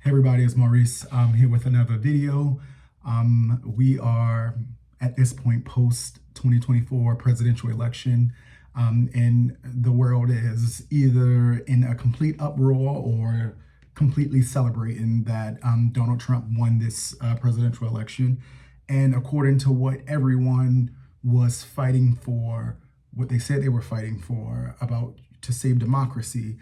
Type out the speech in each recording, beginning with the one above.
Hey everybody, it's Maurice. I'm here with another video. We are at this point post 2024 presidential election, and the world is either in a complete uproar or completely celebrating that Donald Trump won this presidential election. And according to what everyone was fighting for, what they said they were fighting for about to save democracy,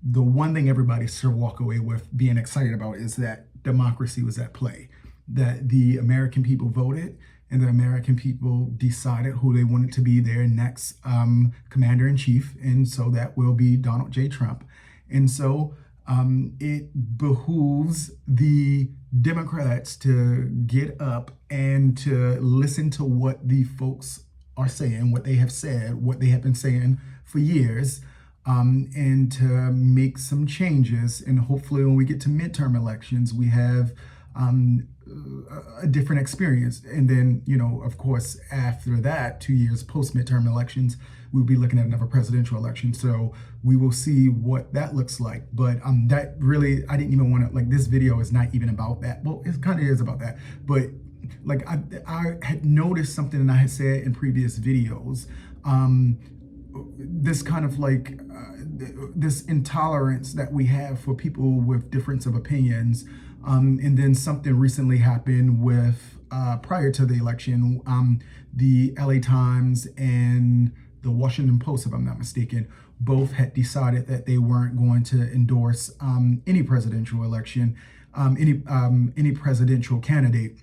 the one thing everybody should walk away with being excited about is that democracy was at play, that the American people voted and the American people decided who they wanted to be their next commander in chief. And so that will be Donald J. Trump. And so it behooves the Democrats to get up and to listen to what the folks are saying, what they have said, what they have been saying for years, and to make some changes. And hopefully when we get to midterm elections, we have a different experience. And then, of course, after that, 2 years post midterm elections, we'll be looking at another presidential election. So we will see what that looks like. But that really, I didn't even want to, like, this video is not even about that. Well, it kind of is about that. But like I had noticed something, and I had said in previous videos, this kind of like this intolerance that we have for people with difference of opinions. And then something recently happened with prior to the election, the LA Times and the Washington Post, if I'm not mistaken, both had decided that they weren't going to endorse any presidential election, any presidential candidate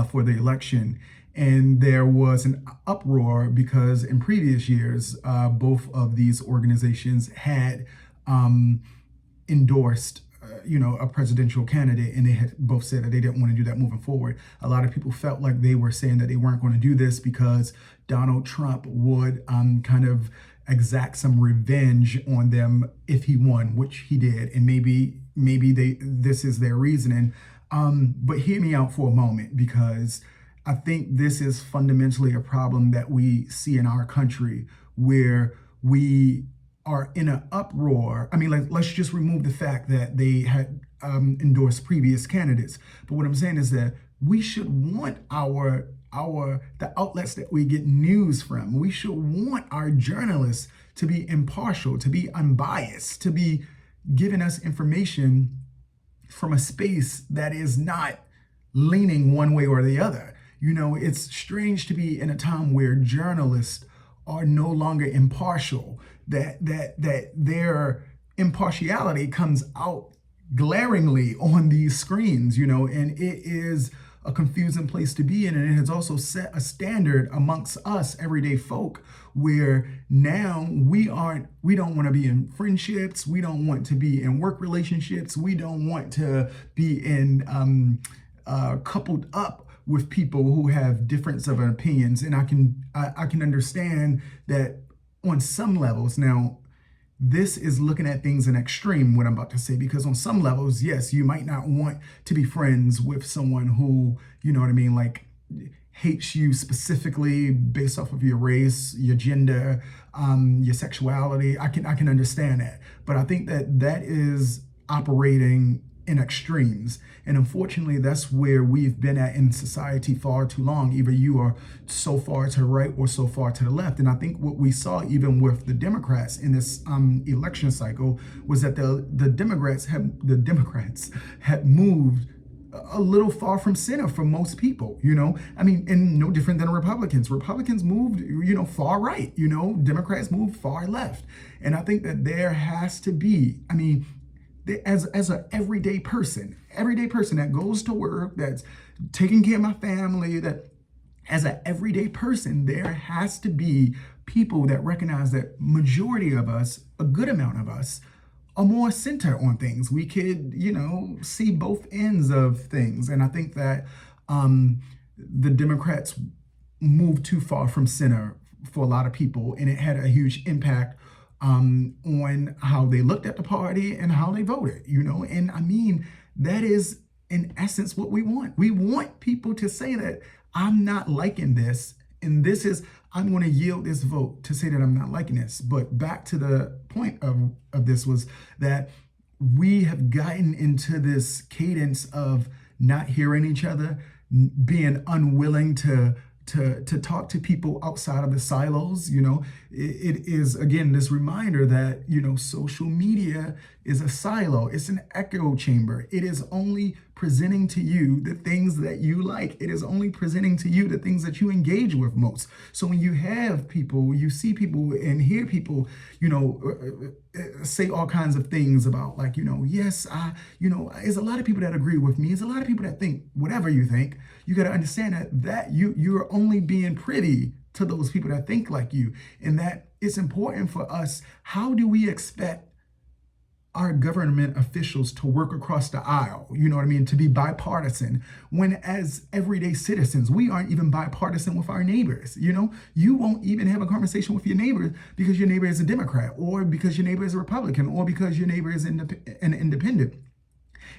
for the election. And there was an uproar because in previous years, both of these organizations had endorsed a presidential candidate, and they had both said that they didn't want to do that moving forward. A lot of people felt like they were saying that they weren't going to do this because Donald Trump would kind of exact some revenge on them if he won, which he did, and maybe this is their reasoning. But hear me out for a moment, because I think this is fundamentally a problem that we see in our country, where we are in an uproar. I mean, let's just remove the fact that they had endorsed previous candidates. But what I'm saying is that we should want the outlets that we get news from. We should want our journalists to be impartial, to be unbiased, to be giving us information from a space that is not leaning one way or the other. It's strange to be in a time where journalists are no longer impartial, that their impartiality comes out glaringly on these screens, and it is a confusing place to be in. And it has also set a standard amongst us everyday folk, where now we don't want to be in friendships, we don't want to be in work relationships, we don't want to be in coupled up with people who have difference of opinions. And I can understand that on some levels. Now, this is looking at things in extreme, what I'm about to say, because on some levels, yes, you might not want to be friends with someone who, you know what I mean, like hates you specifically based off of your race, your gender, your sexuality. I can understand that. But I think that is operating in extremes. And unfortunately, that's where we've been at in society far too long. Either you are so far to the right or so far to the left. And I think what we saw even with the Democrats in this election cycle was that the Democrats had moved a little far from center for most people, I mean, and no different than Republicans. Republicans moved, far right, Democrats moved far left. And I think that there has to be, I mean, as an everyday person that goes to work, that's taking care of my family, that as an everyday person, there has to be people that recognize that majority of us, a good amount of us, are more center on things. We could, see both ends of things. And I think that the Democrats moved too far from center for a lot of people, and it had a huge impact on how they looked at the party and how they voted, and I mean, that is in essence what we want. We want people to say that I'm not liking this, and I'm going to yield this vote to say that I'm not liking this. But back to the point of this was that we have gotten into this cadence of not hearing each other, being unwilling to talk to people outside of the silos. It is again this reminder that social media is a silo. It's an echo chamber. It is only presenting to you the things that you like. It is only presenting to you the things that you engage with most. So when you have people, you see people and hear people, say all kinds of things about like, yes, there's a lot of people that agree with me. There's a lot of people that think whatever you think. You got to understand that you're only being privy to those people that think like you, and that it's important for us. How do we expect our government officials to work across the aisle, to be bipartisan, when as everyday citizens, we aren't even bipartisan with our neighbors? You won't even have a conversation with your neighbor because your neighbor is a Democrat, or because your neighbor is a Republican, or because your neighbor is an independent.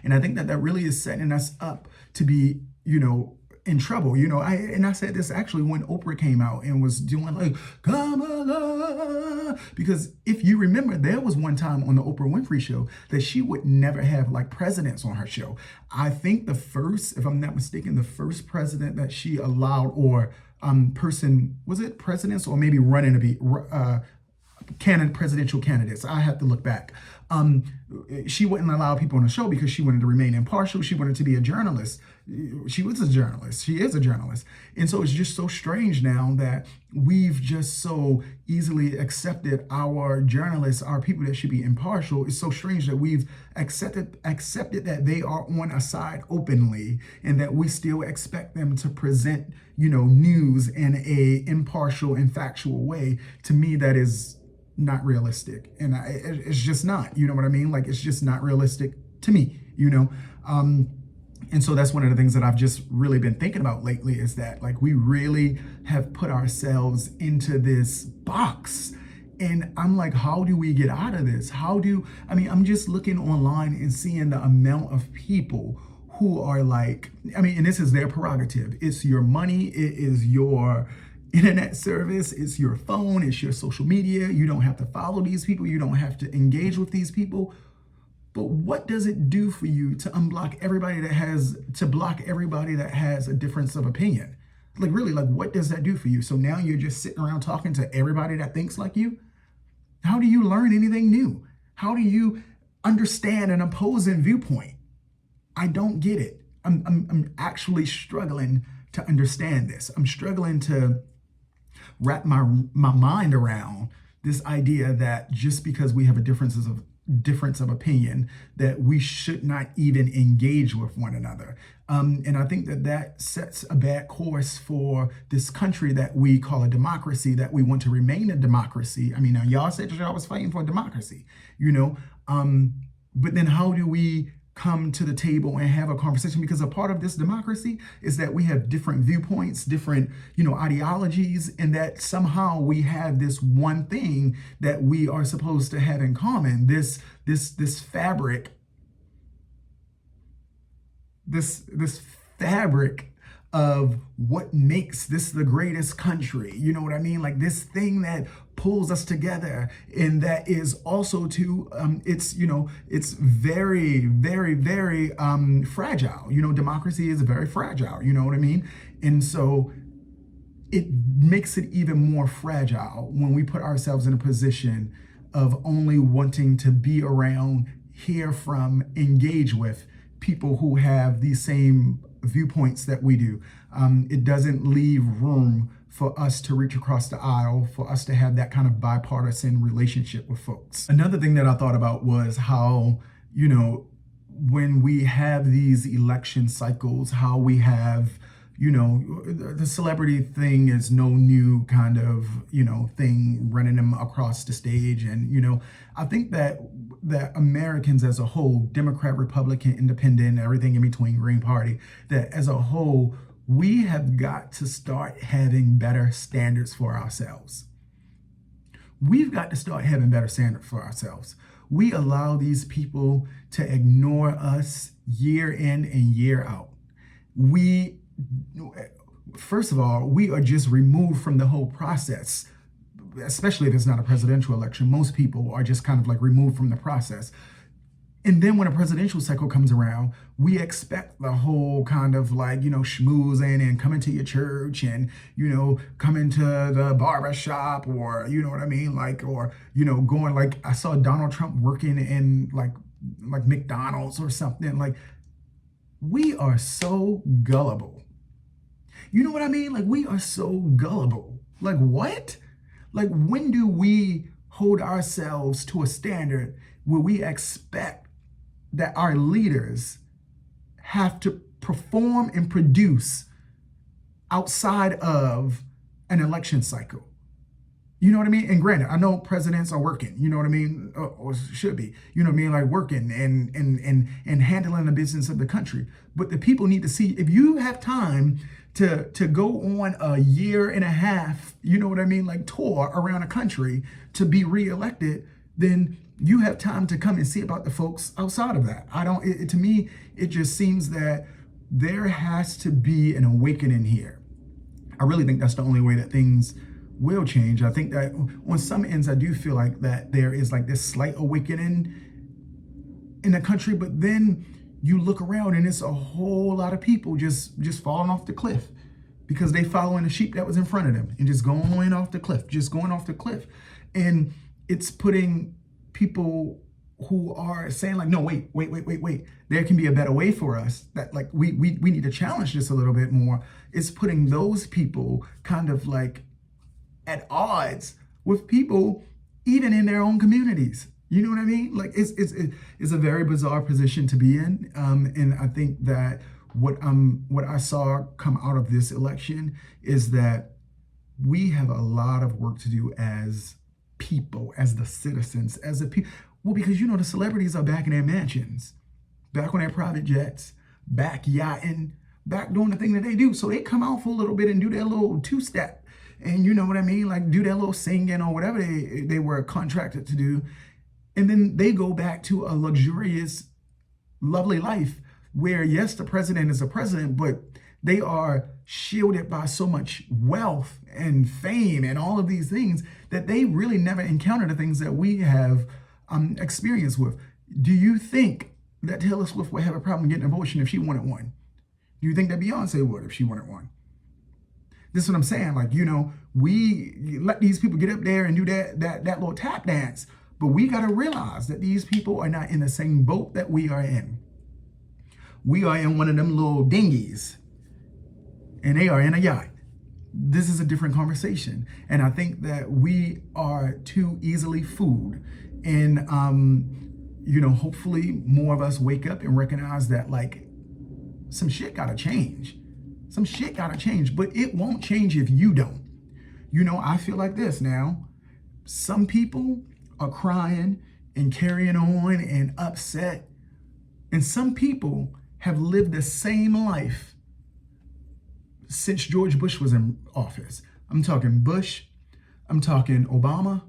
And I think that really is setting us up to be, in trouble. I said this actually when Oprah came out and was doing like Kamala, because if you remember, there was one time on the Oprah Winfrey show that she would never have like presidents on her show. I think the first, if I'm not mistaken, the first president that she allowed, or person, was it presidents or maybe running to be presidential candidates. I have to look back. She wouldn't allow people on the show because she wanted to remain impartial. She wanted to be a journalist. She was a journalist. She is a journalist. And so it's just so strange now that we've just so easily accepted our journalists, our people that should be impartial. It's so strange that we've accepted that they are on a side openly, and that we still expect them to present, news in a impartial and factual way. To me, that is not realistic. And it's just not, you know what I mean? Like, it's just not realistic to me, and so that's one of the things that I've just really been thinking about lately, is that like we really have put ourselves into this box. And I'm like, how do we get out of this? I'm just looking online and seeing the amount of people who are like, and this is their prerogative. It's your money. It is your internet service. It's your phone. It's your social media. You don't have to follow these people. You don't have to engage with these people. But what does it do for you to block everybody that has a difference of opinion? Like, really, like, what does that do for you? So now you're just sitting around talking to everybody that thinks like you? How do you learn anything new? How do you understand an opposing viewpoint? I don't get it. I'm actually struggling to understand this. I'm struggling to wrap my mind around this idea that just because we have a difference of opinion, that we should not even engage with one another. And I think that sets a bad course for this country that we call a democracy, that we want to remain a democracy. Now y'all said y'all was fighting for democracy, but then how do we come to the table and have a conversation? Because a part of this democracy is that we have different viewpoints, different, ideologies, and that somehow we have this one thing that we are supposed to have in common, this fabric, this fabric of what makes this the greatest country. You know what I mean? Like this thing that pulls us together, and that is also it's very, very, very fragile. Democracy is very fragile. You know what I mean? And so it makes it even more fragile when we put ourselves in a position of only wanting to be around, hear from, engage with people who have these same viewpoints that we do. It doesn't leave room for us to reach across the aisle, for us to have that kind of bipartisan relationship with folks. Another thing that I thought about was how, when we have these election cycles, how we have, the celebrity thing is no new kind of, thing, running them across the stage. And, I think that Americans as a whole, Democrat, Republican, Independent, everything in between, Green Party, that as a whole, we have got to start having better standards for ourselves. We've got to start having better standards for ourselves. We allow these people to ignore us year in and year out. First of all, we are just removed from the whole process, especially if it's not a presidential election. Most people are just kind of like removed from the process. And then when a presidential cycle comes around, we expect the whole kind of like, schmoozing and coming to your church and, coming to the barber shop or, you know what I mean? Like, or, going like I saw Donald Trump working in like McDonald's or something. Like, we are so gullible. You know what I mean? Like, we are so gullible. Like, what? Like, when do we hold ourselves to a standard where we expect that our leaders have to perform and produce outside of an election cycle? You know what I mean? And granted, I know presidents are working, you know what I mean? Or should be, you know what I mean? Like working and handling the business of the country. But the people need to see, if you have time to go on a year and a half, you know what I mean? Like tour around the country to be reelected, then you have time to come and see about the folks outside of that. To me, it just seems that there has to be an awakening here. I really think that's the only way that things will change. I think that on some ends, I do feel like that there is like this slight awakening in the country, but then you look around and it's a whole lot of people just falling off the cliff because they following the sheep that was in front of them and just going off the cliff. And it's putting people who are saying like, no, wait, there can be a better way for us, that like we need to challenge this a little bit more. It's putting those people kind of like at odds with people even in their own communities. You know what I mean? Like it's a very bizarre position to be in. And I think that what I saw come out of this election is that we have a lot of work to do as people, as the citizens, as the people. Well, because the celebrities are back in their mansions, back on their private jets, back yachting, back doing the thing that they do. So they come out for a little bit and do their little two-step. And you know what I mean? Like do their little singing or whatever they were contracted to do. And then they go back to a luxurious, lovely life where, yes, the president is a president, but they are shielded by so much wealth and fame and all of these things that they really never encounter the things that we have experience with. Do you think that Taylor Swift would have a problem getting an abortion if she wanted one? Do you think that Beyonce would if she wanted one? This is what I'm saying. Like, we let these people get up there and do that little tap dance, but we got to realize that these people are not in the same boat that we are in. We are in one of them little dinghies and they are in a yacht. This is a different conversation. And I think that we are too easily fooled. And, hopefully more of us wake up and recognize that like some shit gotta change. Some shit gotta change, but it won't change if you don't. I feel like this now. Some people are crying and carrying on and upset. And some people have lived the same life since George Bush was in office. I'm talking Bush. I'm talking Obama.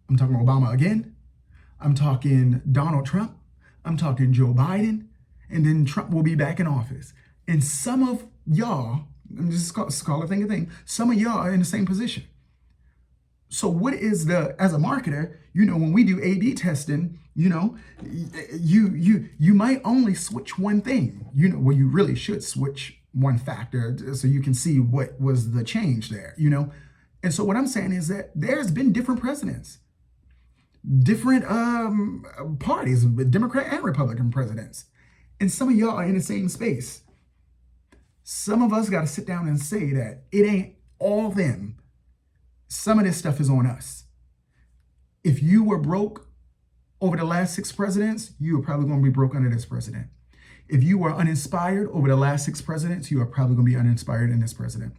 I'm talking Obama again. I'm talking Donald Trump. I'm talking Joe Biden. And then Trump will be back in office. And some of y'all, I'm just call a thing a thing, some of y'all are in the same position. So what is as a marketer, when we do A/B testing, you might only switch one thing, well, you really should switch one factor so you can see what was the change there, And so what I'm saying is that there's been different presidents, different parties, Democrat and Republican presidents. And some of y'all are in the same space. Some of us got to sit down and say that it ain't all them. Some of this stuff is on us. If you were broke over the last 6 presidents, you are probably going to be broke under this president. If you were uninspired over the last 6 presidents, you are probably going to be uninspired in this president.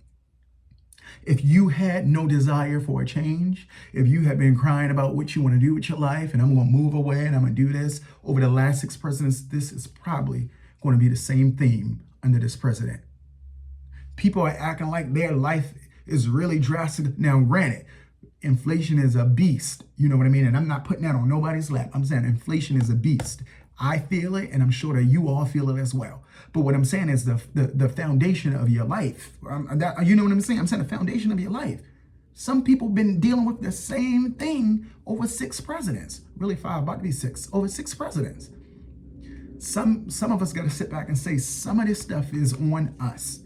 If you had no desire for a change, if you have been crying about what you want to do with your life, and I'm going to move away and I'm going to do this over the last 6 presidents, this is probably going to be the same theme under this president. People are acting like their life is really drastic. Now, granted, inflation is a beast. You know what I mean? And I'm not putting that on nobody's lap. I'm saying inflation is a beast. I feel it, and I'm sure that you all feel it as well. But what I'm saying is the foundation of your life. You know what I'm saying? I'm saying the foundation of your life. Some people been dealing with the same thing over 6 presidents. Really 5, about to be 6. Over 6 presidents. some of us got to sit back and say some of this stuff is on us,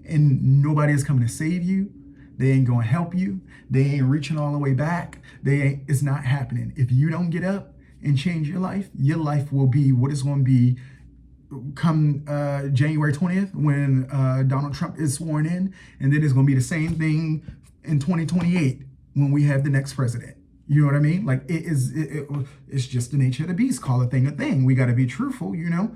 and nobody is coming to save you. They ain't going to help you. They ain't reaching all the way back. It's not happening. If you don't get up and change your life will be what it's going to be come January 20th when Donald Trump is sworn in. And then it's going to be the same thing in 2028 when we have the next president. You know what I mean? Like it's just the nature of the beast. Call a thing. We got to be truthful, you know?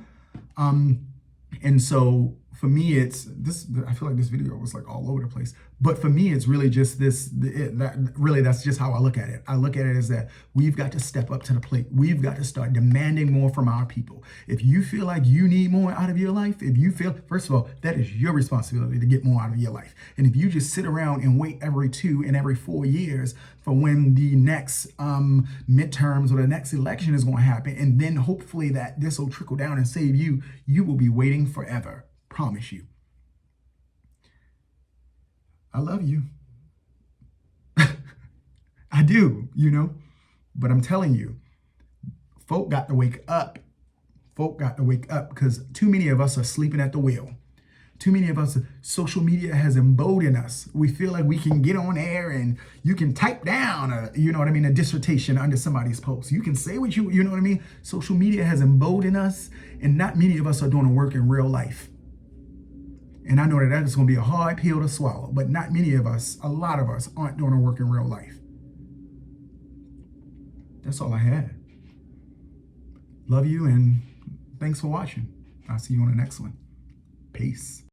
And so for me, it's this, I feel like this video was like all over the place, but for me, it's really just that's just how I look at it. I look at it as that we've got to step up to the plate. We've got to start demanding more from our people. If you feel like you need more out of your life, if you feel, first of all, that is your responsibility to get more out of your life. And if you just sit around and wait every 2 and every 4 years for when the next midterms or the next election is going to happen, and then hopefully that this will trickle down and save you, you will be waiting forever. Promise you. I love you. I do, you know, but I'm telling you, folk got to wake up. Folk got to wake up because too many of us are sleeping at the wheel. Too many of us, social media has emboldened us. We feel like we can get on air and you can type down, a dissertation under somebody's post. You can say what you know what I mean? Social media has emboldened us, and not many of us are doing the work in real life. And I know that is going to be a hard pill to swallow, but not many of us, a lot of us, aren't doing the work in real life. That's all I had. Love you, and thanks for watching. I'll see you on the next one. Peace.